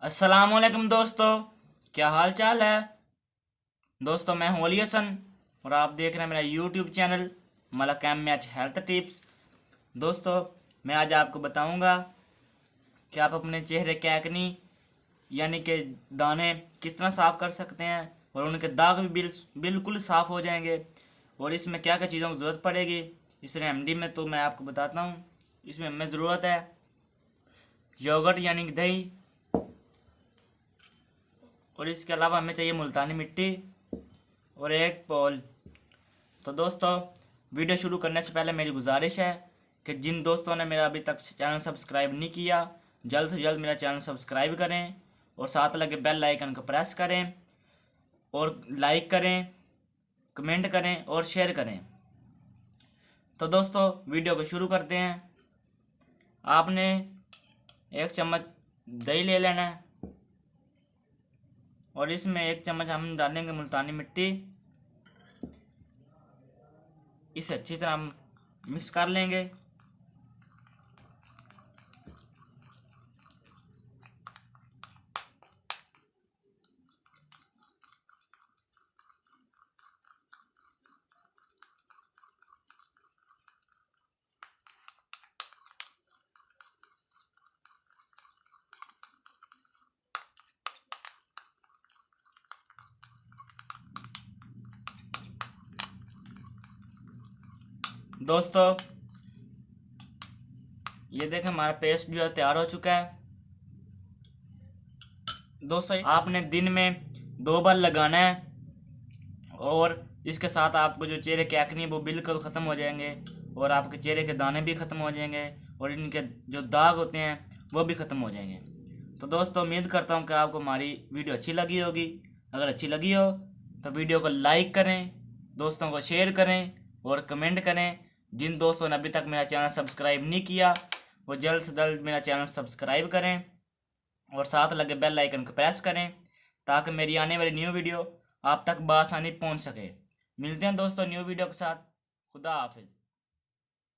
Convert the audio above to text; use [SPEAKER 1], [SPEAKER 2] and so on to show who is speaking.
[SPEAKER 1] अस्सलामुअलैकुम दोस्तों, क्या हाल चाल है। दोस्तों मैं हूं अली हसन और आप देख रहे हैं मेरा YouTube channel Malak H health tips. दोस्तों मैं आज आपको बताऊंगा कि आप अपने चेहरे के एक्नी यानी कि दाने किस तरह साफ़ कर सकते हैं और उनके दाग भी बिल्कुल साफ़ हो जाएंगे। और इसमें क्या क्या चीज़ों की ज़रूरत पड़ेगी इस रेमेडी में, तो मैं आपको बताता हूँ। इसमें हमें ज़रूरत है योगर्ट यानी कि दही, और इसके अलावा हमें चाहिए मुल्तानी मिट्टी और एक बॉल। तो दोस्तों वीडियो शुरू करने से पहले मेरी गुजारिश है कि जिन दोस्तों ने मेरा अभी तक चैनल सब्सक्राइब नहीं किया, जल्द से जल्द मेरा चैनल सब्सक्राइब करें और साथ लगे बेल आइकन को प्रेस करें और लाइक करें, कमेंट करें और शेयर करें। तो दोस्तों वीडियो को शुरू करते हैं। आपने 1 चम्मच दही ले लेना है और इसमें 1 चम्मच हम डालेंगे मुल्तानी मिट्टी। इसे अच्छी तरह हम मिक्स कर लेंगे। दोस्तों ये देखें हमारा पेस्ट जो है तैयार हो चुका है। दोस्तों आपने दिन में 2 बार लगाना है और इसके साथ आपको जो चेहरे के एक्ने वो बिल्कुल ख़त्म हो जाएंगे और आपके चेहरे के दाने भी ख़त्म हो जाएंगे और इनके जो दाग होते हैं वो भी ख़त्म हो जाएंगे। तो दोस्तों उम्मीद करता हूँ कि आपको हमारी वीडियो अच्छी लगी होगी। अगर अच्छी लगी हो तो वीडियो को लाइक करें, दोस्तों को शेयर करें और कमेंट करें। जिन दोस्तों ने अभी तक मेरा चैनल सब्सक्राइब नहीं किया वो जल्द से जल्द मेरा चैनल सब्सक्राइब करें और साथ लगे बेल आइकन को प्रेस करें ताकि मेरी आने वाली न्यू वीडियो आप तक बआसानी पहुंच सके। मिलते हैं दोस्तों न्यू वीडियो के साथ। खुदा हाफिज़।